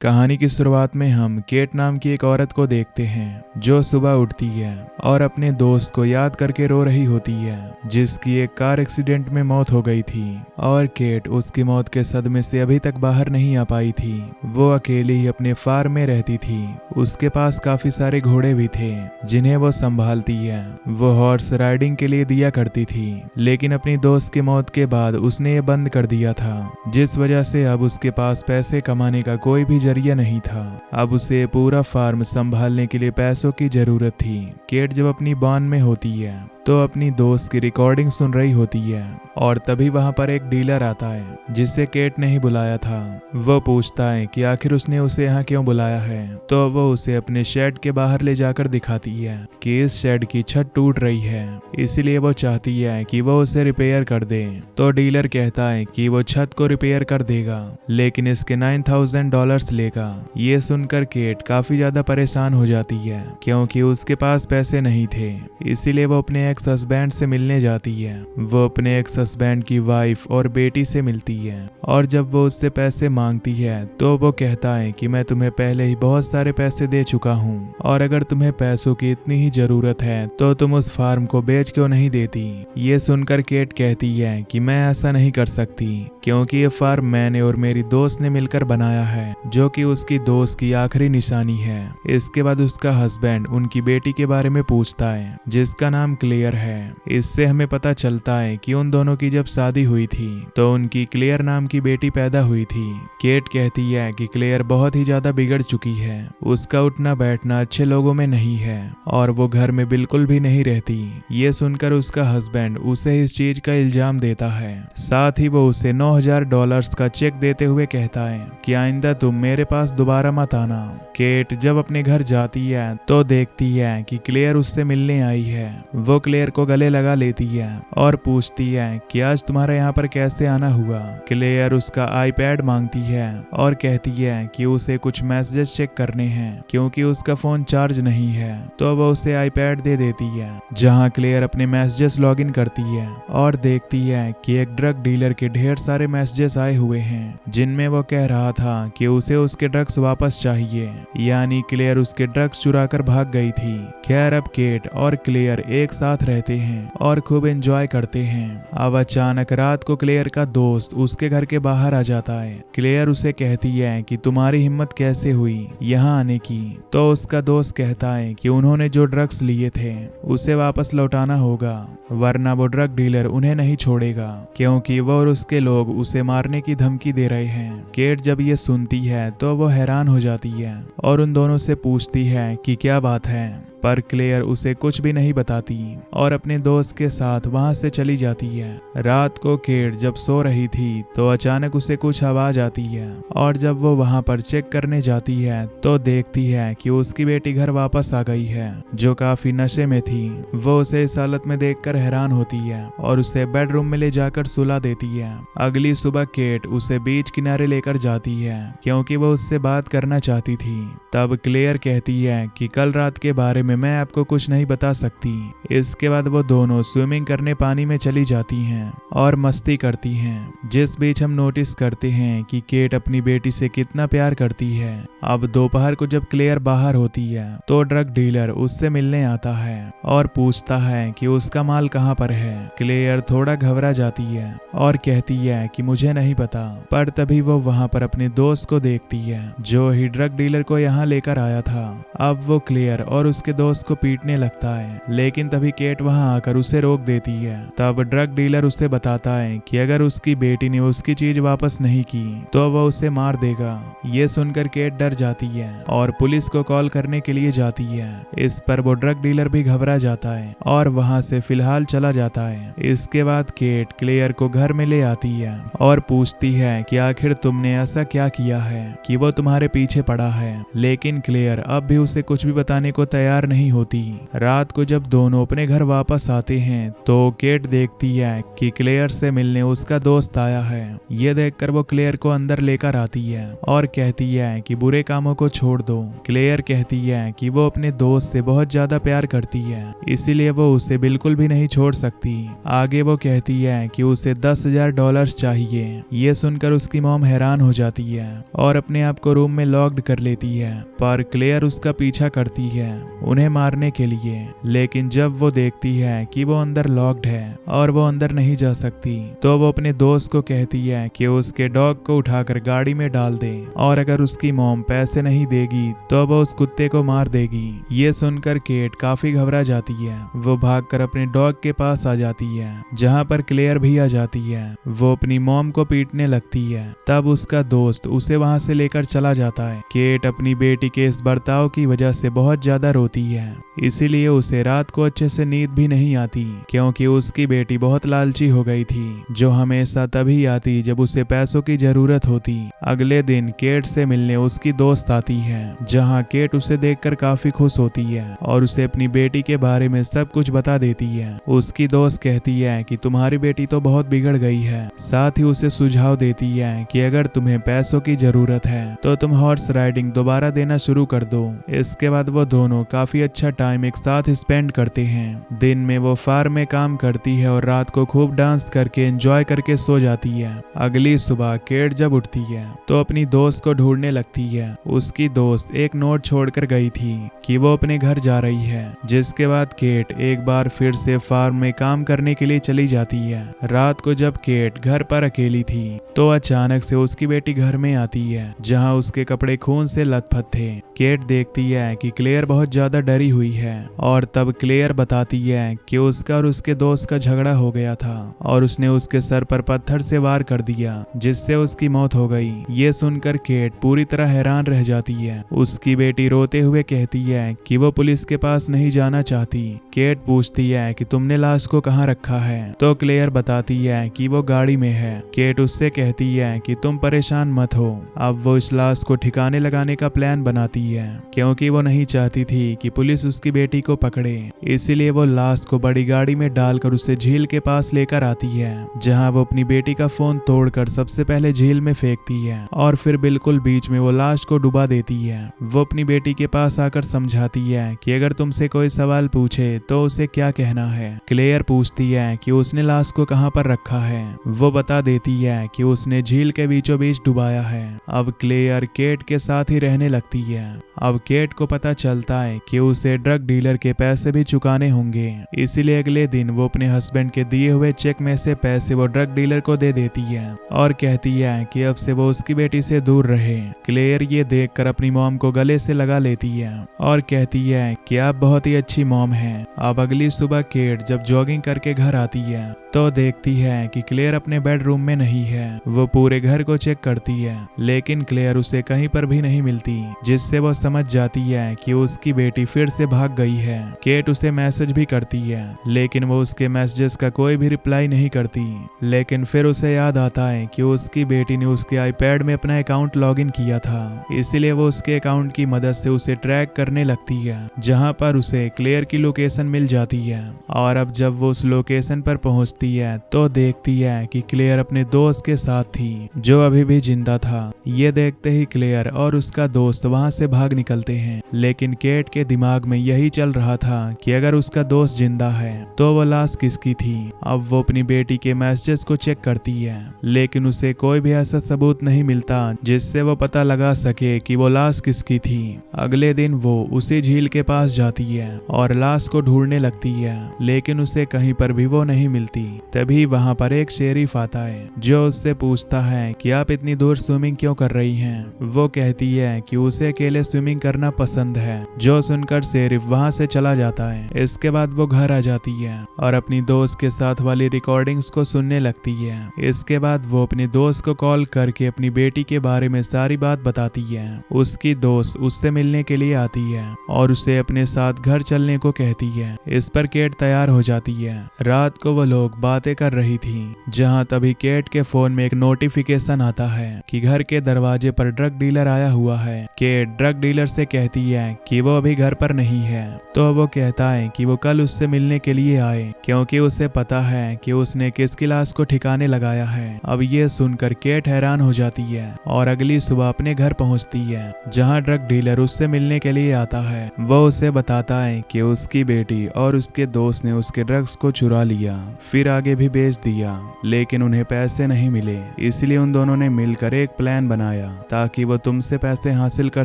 कहानी की शुरुआत में हम केट नाम की एक औरत को देखते हैं जो सुबह उठती है और अपने दोस्त को याद करके रो रही होती है जिसकी एक कार एक्सीडेंट में मौत हो गई थी। और केट उसकी मौत के सदमे से अभी तक बाहर नहीं आ पाई थी। वो अकेली ही अपने फार्म में रहती थी। उसके पास काफी सारे घोड़े भी थे जिन्हें वो संभालती है। वो हॉर्स राइडिंग के लिए दिया करती थी, लेकिन अपनी दोस्त की मौत के बाद उसने ये बंद कर दिया था, जिस वजह से अब उसके पास पैसे कमाने का कोई भी जरिया नहीं था। अब उसे पूरा फार्म संभालने के लिए पैसों की जरूरत थी। केट जब अपनी बान में होती है तो अपनी दोस्त की रिकॉर्डिंग सुन रही होती है और तभी वहां पर एक डीलर आता है जिसे केट ने ही बुलाया था। वो पूछता है कि आखिर उसने उसे यहाँ क्यों बुलाया है, तो वो उसे अपने शेड के बाहर ले जाकर दिखाती है कि इस शेड की छत टूट रही है, इसीलिए वो चाहती है कि वो उसे रिपेयर कर दे। तो डीलर कहता है कि वो छत को रिपेयर कर देगा, लेकिन इसके $9,000 लेगा। ये सुनकर केट काफी ज्यादा परेशान हो जाती है क्योंकि उसके पास पैसे नहीं थे, इसीलिए वो अपने एक्स हस्बैंड से मिलने जाती है। वो अपने एक्स हस्बैंड की वाइफ और बेटी से मिलती है और जब वो उससे पैसे मांगती है तो वो कहता है कि मैं तुम्हें पहले ही बहुत सारे पैसे दे चुका हूँ और अगर तुम्हें पैसों की इतनी ही जरूरत है तो तुम उस फार्म को बेच क्यों नहीं देती। ये सुनकर केट कहती है कि मैं ऐसा नहीं कर सकती क्योंकि ये फार्म मैंने और मेरी दोस्त ने मिलकर बनाया है, जो कि उसकी दोस्त की आखिरी निशानी है। इसके बाद उसका हस्बैंड उनकी बेटी के बारे में पूछता है जिसका नाम क्लेयर है। इससे हमें पता चलता है कि उन दोनों की जब शादी हुई थी तो उनकी क्लेयर नाम की बेटी पैदा हुई थी। केट कहती है कि क्लेयर बहुत ही ज्यादा बिगड़ चुकी है, उसका उठना बैठना अच्छे लोगों में नहीं है और वो घर में बिल्कुल भी नहीं रहती। ये सुनकर उसका हस्बैंड उसे इस चीज का इल्जाम देता है, साथ ही वो उसे $9,000 का चेक देते हुए कहता है कि आइंदा तुम मेरे पास दोबारा मत आना। केट जब अपने घर जाती है तो देखती है कि क्लेयर उससे मिलने आई है। वो क्लेयर को गले लगा लेती है और पूछती है कि आज तुम्हारा यहाँ पर कैसे आना हुआ। क्लेयर उसका आईपैड मांगती है और कहती है कि उसे कुछ मैसेजेस चेक करने हैं क्योंकि उसका फोन चार्ज नहीं है। तो वो उसे आईपैड दे देती है जहाँ क्लेयर अपने मैसेजेस लॉगिन करती है और देखती है कि एक ड्रग डीलर के ढेर सारे मैसेजेस आए हुए हैं जिनमें वो कह रहा था कि उसे उसके ड्रग्स वापस चाहिए, यानी क्लेयर उसके ड्रग्स चुरा कर भाग गई थी। खैर अब केट और क्लेयर एक साथ रहते हैं और खूब एंजॉय करते हैं। अब अचानक रात को क्लेयर का दोस्त उसके घर के बाहर आ जाता है। क्लेयर उसे कहती है कि तुम्हारी हिम्मत कैसे हुई यहाँ आने की। तो उसका दोस्त कहता है कि उन्होंने जो ड्रग्स लिए थे उसे वापस लौटाना होगा, वरना वो ड्रग डीलर उन्हें नहीं छोड़ेगा क्योंकि वो और उसके लोग उसे मारने की धमकी दे रहे हैं। केट जब ये सुनती है तो वो हैरान हो जाती है और उन दोनों से पूछती है कि क्या बात है, पर क्लेयर उसे कुछ भी नहीं बताती और अपने दोस्त के साथ वहां से चली जाती है। रात को केट जब सो रही थी तो अचानक उसे कुछ आवाज आती है और जब वो वहां पर चेक करने जाती है तो देखती है कि उसकी बेटी घर वापस आ गई है जो काफी नशे में थी। वो उसे इस हालत में देखकर हैरान होती है और उसे बेडरूम में ले जाकर सुला देती है। अगली सुबह केट उसे बीच किनारे लेकर जाती है क्योंकि वो उससे बात करना चाहती थी। तब क्लेयर कहती है कि कल रात के बारे में मैं आपको कुछ नहीं बता सकती। इसके बाद वो दोनों स्विमिंग करने पानी में चली जाती हैं और मस्ती करती हैं। जिस बीच हम नोटिस करते हैं कि केट अपनी बेटी से कितना प्यार करती है। अब दोपहर को जब क्लेयर बाहर होती है तो ड्रग डीलर उससे मिलने आता है और पूछता है कि उसका माल कहाँ पर है। क्लेयर थोड़ा घबरा जाती है और कहती है कि मुझे नहीं पता, पर तभी वो वहाँ पर अपने दोस्त को देखती है जो ही ड्रग डीलर को यहाँ लेकर आया था। अब वो क्लेयर और उसके दोस्त को पीटने लगता है, लेकिन तभी केट वहां आकर उसे रोक देती है। तब ड्रग डीलर उसे बताता है कि अगर उसकी बेटी ने उसकी चीज वापस नहीं की तो वह उसे मार देगा। ये सुनकर केट डर जाती है और पुलिस को कॉल करने के लिए जाती है। इस पर वो ड्रग डीलर भी घबरा जाता है और वहां से फिलहाल चला जाता है। इसके बाद केट क्लेयर को घर में ले आती है और पूछती है कि आखिर तुमने ऐसा क्या किया है कि वो तुम्हारे पीछे पड़ा है, लेकिन क्लेयर अब भी उसे कुछ भी बताने को तैयार नहीं होती। रात को जब दोनों अपने घर वापस आते हैं तो केट देखती है कि क्लेयर से मिलने उसका दोस्त आया है। ये देखकर वो क्लेयर को अंदर लेकर आती है और कहती है कि बुरे कामों को छोड़ दो। क्लेयर कहती है कि वो अपने दोस्त से बहुत ज्यादा प्यार करती है, इसीलिए वो उसे बिल्कुल भी नहीं छोड़ सकती। आगे वो कहती है कि उसे $10,000 चाहिए। ये सुनकर उसकी मॉम हैरान हो जाती है और अपने आप को रूम में लॉक्ड कर लेती है, पर क्लेयर उसका पीछा करती है उन्हें मारने के लिए। लेकिन जब वो देखती है कि वो अंदर लॉक्ड है और वो अंदर नहीं जा सकती, तो वो अपने दोस्त को कहती है कि उसके डॉग को उठाकर गाड़ी में डाल दे और अगर उसकी मॉम पैसे नहीं देगी तो वो उस कुत्ते को मार देगी। ये सुनकर केट काफी घबरा जाती है। वो भागकर अपने डॉग के पास आ जाती है, जहाँ पर क्लेयर भी आ जाती है। वो अपनी मॉम को पीटने लगती है, तब उसका दोस्त उसे वहाँ से लेकर चला जाता है। केट अपनी बेटी के इस बर्ताव की वजह से बहुत ज्यादा रोती है, इसीलिए उसे रात को अच्छे से नींद भी नहीं आती, क्योंकि उसकी बेटी बहुत लालची हो गई थी, जो हमेशा तभी आती जब उसे पैसों की जरूरत होती। अगले दिन केट से मिलने उसकी दोस्त आती है, जहां केट उसे देखकर काफी खुश होती है और उसे अपनी बेटी के बारे में सब कुछ बता देती है। उसकी दोस्त कहती है कि तुम्हारी बेटी तो बहुत बिगड़ गई है, साथ ही उसे सुझाव देती है कि अगर तुम्हें पैसों की जरूरत है तो तुम हॉर्स राइडिंग दोबारा देना शुरू कर दो। इसके बाद वो दोनों काफी अच्छा टाइम एक साथ स्पेंड करते हैं। दिन में वो फार्म में काम करती है और रात को खूब डांस करके एंजॉय करके सो जाती है। अगली सुबह केट जब उठती है तो अपनी दोस्त को ढूंढने लगती है। उसकी दोस्त एक नोट छोड़कर गई थी कि वो अपने घर जा रही है, जिसके बाद केट एक बार फिर से फार्म में काम करने के लिए चली जाती है। रात को जब केट घर पर अकेली थी तो अचानक से उसकी बेटी घर में आती है, जहां उसके कपड़े खून से लथपथ थे। केट देखती है कि क्लेयर बहुत ज्यादा डरी हुई है और तब क्लेयर बताती है कि उसका और उसके दोस्त का झगड़ा हो गया था और उसने उसके सर पर पत्थर से वार कर दिया, जिससे उसकी मौत हो गई। ये सुनकर केट पूरी तरह हैरान रह जाती है। उसकी बेटी रोते हुए कहती है कि वो पुलिस के पास नहीं जाना चाहती। केट पूछती है कि तुमने लाश को कहाँ रखा है, तो क्लेयर बताती है कि वो गाड़ी में है। केट उससे कहती है कि तुम परेशान मत हो। अब वो इस लाश को ठिकाने लगाने का प्लान बनाती है, क्योंकि वो नहीं चाहती थी कि पुलिस उसकी बेटी को पकड़े। इसीलिए वो लाश को बड़ी गाड़ी में डालकर उसे झील के पास लेकर आती है, जहां वो अपनी बेटी का फोन तोड़कर सबसे पहले झील में फेंकती है और फिर बिल्कुल बीच में वो लाश को डुबा देती है। वो अपनी बेटी के पास आकर समझाती है कि अगर तुमसे कोई सवाल पूछे तो उसे क्या कहना है। क्लेयर पूछती है कि उसने लाश को कहाँ पर रखा है। वो बता देती है कि उसने झील के बीचों बीच डुबाया है। अब क्लेयर केट के साथ ही रहने लगती है। अब केट को पता चलता है कि उसे ड्रग डीलर के पैसे भी चुकाने होंगे, इसीलिए अगले दिन वो अपने हस्बैंड के दिए हुए चेक में से पैसे वो ड्रग डीलर को दे देती है और कहती है कि अब से वो उसकी बेटी से दूर रहे। क्लेयर ये देखकर अपनी मॉम को गले से लगा लेती है और कहती है कि आप बहुत ही अच्छी मॉम हैं। अब अगली सुबह केट जब जॉगिंग करके घर आती है तो देखती है कि क्लेयर अपने बेडरूम में नहीं है। वो पूरे घर को चेक करती है, लेकिन क्लेयर उसे कहीं पर भी नहीं मिलती, जिससे वो समझ जाती है कि उसकी बेटी फिर से भाग गई है। केट उसे मैसेज भी करती है, लेकिन वो उसके मैसेजेस का कोई भी रिप्लाई नहीं करती। लेकिन फिर उसे याद आता है कि उसकी बेटी ने उसके आईपैड में अपना अकाउंट लॉगिन किया था, इसीलिए वो उसके अकाउंट की मदद से उसे ट्रैक करने लगती है, जहां पर उसे क्लेयर की लोकेशन मिल जाती है। और अब जब वो उस लोकेशन पर पहुंचती है तो देखती है कि क्लेयर अपने दोस्त के साथ थी, जो अभी भी जिंदा था। ये देखते ही क्लेयर और उसका दोस्त वहां से भाग निकलते हैं, लेकिन केट के दिमाग में यही चल रहा था कि अगर उसका दोस्त जिंदा है तो वो लाश किसकी थी। अब वो अपनी बेटी के मैसेजेस को चेक करती है, लेकिन उसे कोई भी ऐसा सबूत नहीं मिलता जिससे वो पता लगा सके कि वो लाश किसकी थी। अगले दिन वो उसी झील के पास जाती है और लाश को ढूंढने लगती है, लेकिन उसे कहीं पर भी वो नहीं मिलती। तभी वहां पर एक शेरीफ आता है, जो उससे पूछता है कि आप इतनी दूर स्विमिंग क्यों कर रही हैं। वो कहती है कि उसे अकेले स्विमिंग करना पसंद है, जो सुनकर शेरीफ वहां से चला जाता है। इसके बाद वो घर आ जाती है और अपनी दोस्त के साथ वाली रिकॉर्डिंग्स को सुनने लगती है। इसके बाद वो अपने दोस्त को कॉल करके अपनी बेटी के बारे में सारी बात बताती है। उसकी दोस्त उससे मिलने के लिए आती है और उसे अपने साथ घर चलने को कहती है। इस पर केट तैयार हो जाती है। रात को वो लोग बातें कर रही थी, जहां तभी केट के फोन में एक नोटिफिकेशन आता है कि घर के दरवाजे पर ड्रग डीलर आया हुआ है। केट ड्रग डीलर से कहती है कि वो अभी घर पर नहीं है। तो वो कहता है कि वो कल उससे मिलने के लिए आए, क्योंकि उसे पता है कि उसने किसकी लाश को ठिकाने लगाया है। अब ये सुनकर केट हैरान हो जाती है और अगली सुबह अपने घर पहुंचती है, जहां ड्रग डीलर उससे मिलने के लिए आता है। वो उसे बताता है कि उसकी बेटी और उसके दोस्त ने उसके ड्रग्स को चुरा लिया, फिर आगे भी बेच दिया, लेकिन उन्हें पैसे नहीं मिले। इसलिए उन दोनों ने मिलकर एक प्लान बनाया ताकि वो तुमसे पैसे हासिल कर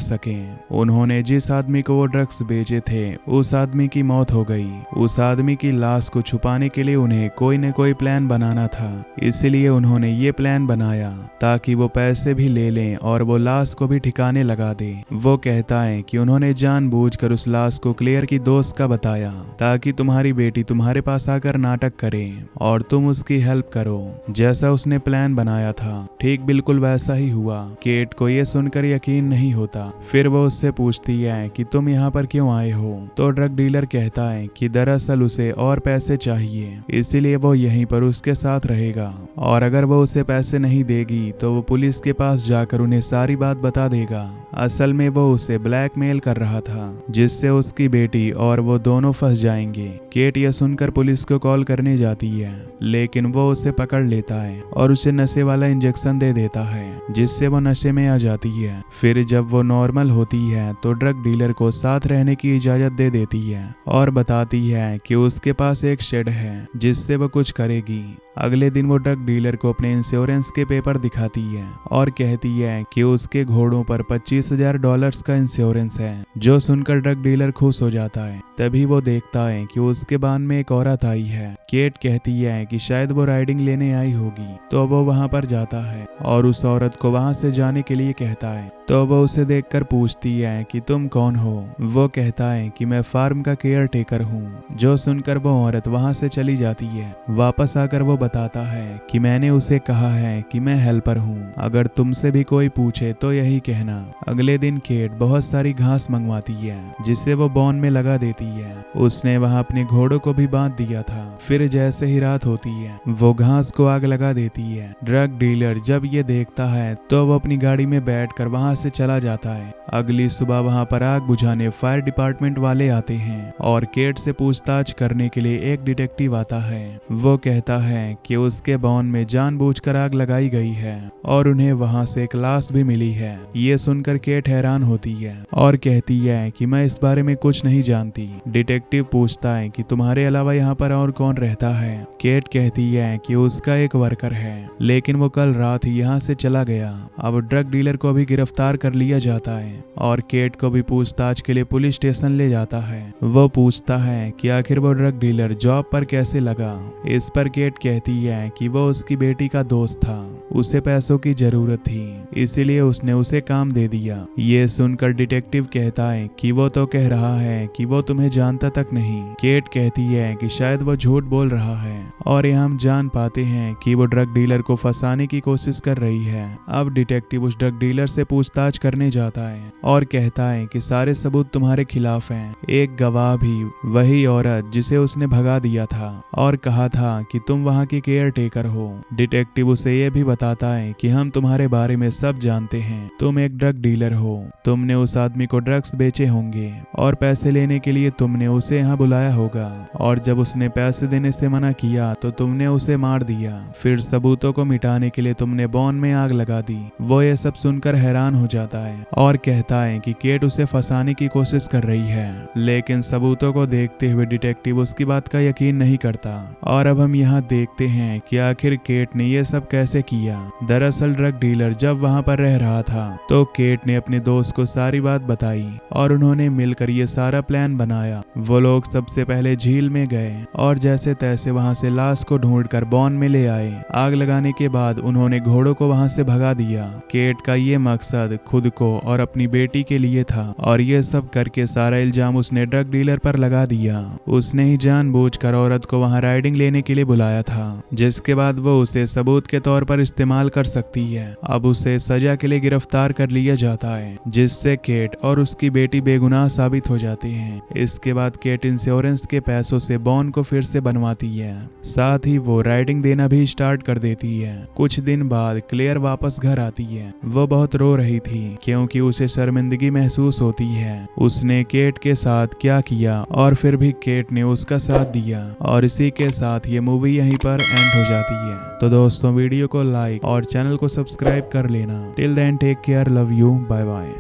सकें। उन्होंने जिस आदमी को वो ड्रग्स बेचे थे, उस आदमी की मौत हो गई। उस आदमी की लाश को छुपाने के लिए उन्हें कोई न कोई प्लान बनाना था, इसलिए उन्होंने ये प्लान बनाया ताकि वो पैसे भी ले लें और वो लाश को भी ठिकाने लगा दे। वो कहता है कि उन्होंने जानबूझकर उस लाश को क्लेयर की दोस्त का बताया ताकि तुम्हारी बेटी तुम्हारे पास आकर नाटक करे और तुम उसकी हेल्प करो। जैसा उसने प्लान बनाया था, ठीक बिल्कुल वैसा ही हुआ। केट को ये सुनकर यकीन नहीं होता। फिर वो उससे पूछती है कि तुम यहाँ पर क्यों आए हो? तो ड्रग डीलर कहता है कि दरअसल उसे और पैसे चाहिए, इसीलिए वो यहीं पर उसके साथ रहेगा, और अगर वो उसे पैसे नहीं देगी तो वो पुलिस के पास जाकर उन्हें सारी बात बता देगा। असल में वो उसे ब्लैकमेल कर रहा था, जिससे उसकी बेटी और वो दोनों फंस जाएंगे। केट यह सुनकर पुलिस को कॉल करने जाती है, लेकिन वो उसे पकड़ लेता है और उसे नशे वाला इंजेक्शन दे देता है, जिससे वो नशे में आ जाती है। फिर जब वो नॉर्मल होती है तो ड्रग डीलर को साथ रहने की इजाजत दे देती है और बताती है कि उसके पास एक शेड है जिससे वो कुछ करेगी। अगले दिन वो ड्रग डीलर को अपने इंश्योरेंस के पेपर दिखाती है और कहती है कि उसके घोड़ों पर $25,000 का इंश्योरेंस है, जो सुनकर ड्रग डीलर खुश हो जाता है। तभी वो देखता है कि उसके बान में एक औरत आई है। केट कहती है कि शायद वो राइडिंग लेने आई होगी, तो वो वहां पर जाता है और उस औरत को वहां से जाने के लिए कहता है। तो वो उसे देखकर पूछती है कि तुम कौन हो? वो कहता है कि मैं फार्म का केयर टेकर हूँ। जो सुनकर वो औरत वहां से चली जाती है। वापस आकर वो बताता है कि मैंने उसे कहा है कि मैं हेल्पर हूँ, अगर तुमसे भी कोई पूछे तो यही कहना। अगले दिन केट बहुत सारी घास मंगवाती है, जिसे वो बॉन में लगा देती है। उसने वहां अपने घोड़ों को भी बांध दिया था। फिर जैसे ही रात होती है, वो घास को आग लगा देती है। ड्रग डीलर जब ये देखता है तो वो अपनी गाड़ी में बैठकर वहां से चला जाता है। अगली सुबह वहां पर आग बुझाने फायर डिपार्टमेंट वाले आते हैं और केट से पूछताछ करने के लिए एक डिटेक्टिव आता है। वो कहता है कि उसके बॉन में जानबूझकर आग लगाई गई है और उन्हें वहां से एक लाश भी मिली है। ये सुनकर केट हैरान होती है और कहती है कि मैं इस बारे में कुछ नहीं जानती। डिटेक्टिव पूछता है कि तुम्हारे अलावा यहाँ पर और कौन रहता है? केट कहती है कि उसका एक वर्कर है, लेकिन वो कल रात ही यहाँ से चला गया। अब ड्रग डीलर को भी गिरफ्तार कर लिया जाता है और केट को भी पूछताछ के लिए पुलिस स्टेशन ले जाता है। वो पूछता है कि आखिर वो ड्रग डीलर जॉब पर कैसे लगा। इस पर केट कहती है कि वो उसकी बेटी का दोस्त था, उसे पैसों की जरूरत थी, इसीलिए उसने उसे काम दे दिया। ये सुनकर डिटेक्टिव कहता है कि वो तो कह रहा है कि वो तुम्हें जानता तक नहीं। केट कहती है कि शायद वो झूठ बोल रहा है और ये हम जान पाते हैं कि वो ड्रग डीलर को फंसाने की कोशिश कर रही है। अब डिटेक्टिव उस ड्रग डीलर से पूछताछ करने जाता है और कहता है कि सारे सबूत तुम्हारे खिलाफ हैं। एक गवाह भी वही औरत जिसे उसने भगा दिया था और कहा था कि तुम वहाँ की केयर टेकर हो। डिटेक्टिव उसे ये भी बताता है कि हम तुम्हारे बारे में सब जानते हैं, तुम एक ड्रग डीलर हो, तुमने उस आदमी को ड्रग्स बेचे होंगे और पैसे लेने के लिए तुमने उसे यहाँ बुलाया होगा, और जब उसने पैसे देने से मना किया तो तुमने उसे मार दिया। फिर सबूतों को मिटाने के लिए तुमने बॉन में आग लगा दी। वो ये सब सुनकर हैरान हो जाता है और कहता है कि केट उसे फंसाने की कोशिश कर रही है, लेकिन सबूतों को देखते हुए डिटेक्टिव उसकी बात का यकीन नहीं करता। और अब हम यहाँ देखते हैं कि आखिर केट ने ये सब कैसे किया। दरअसल ड्रग डीलर जब वहाँ पर रह रहा था तो केट ने अपने दोस्त को सारी बात बताई और उन्होंने मिलकर ये सारा प्लान बनाया। वो लोग सबसे पहले झील में गए और जैसे तैसे वहाँ से लाश को ढूंढकर बॉन में ले आए। आग लगाने के बाद उन्होंने घोड़ों को वहाँ से भगा दिया। केट का ये मकसद खुद को और अपनी बेटी के लिए था और ये सब करके सारा इल्जाम उसने ड्रग डीलर पर लगा दिया। उसने ही जानबूझकर औरत को वहाँ राइडिंग लेने के लिए बुलाया था, जिसके बाद वो उसे सबूत के तौर पर इस्तेमाल इस्तेमाल कर सकती है। अब उसे सजा के लिए गिरफ्तार कर लिया जाता है, जिससे केट और उसकी बेटी बेगुनाह साबित हो जाती हैं। इसके बाद केट इंश्योरेंस के पैसों से बॉन को फिर से बनवाती है, साथ ही वो राइडिंग देना भी स्टार्ट कर देती है। कुछ दिन बाद क्लेयर वापस घर आती है। वो बहुत रो रही थी क्योंकि उसे शर्मिंदगी महसूस होती है। उसने केट के साथ क्या किया और फिर भी केट ने उसका साथ दिया। और इसी के साथ ये मूवी यहीं पर एंड हो जाती है। तो दोस्तों वीडियो को लाइक और चैनल को सब्सक्राइब कर लेना। Till then take care, love you, bye bye.